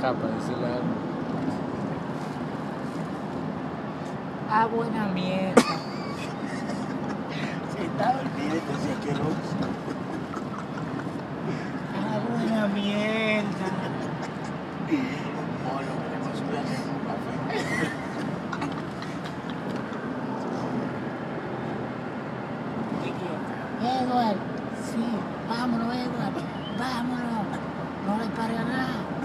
atrás para decirle algo. Ah, buena mierda. Se está olvidando ese asqueroso. Ah, buena mierda. Molo, que le pasó de hacer un café. Edward, sí, vámonos, Edward, vámonos. No le pare a nada.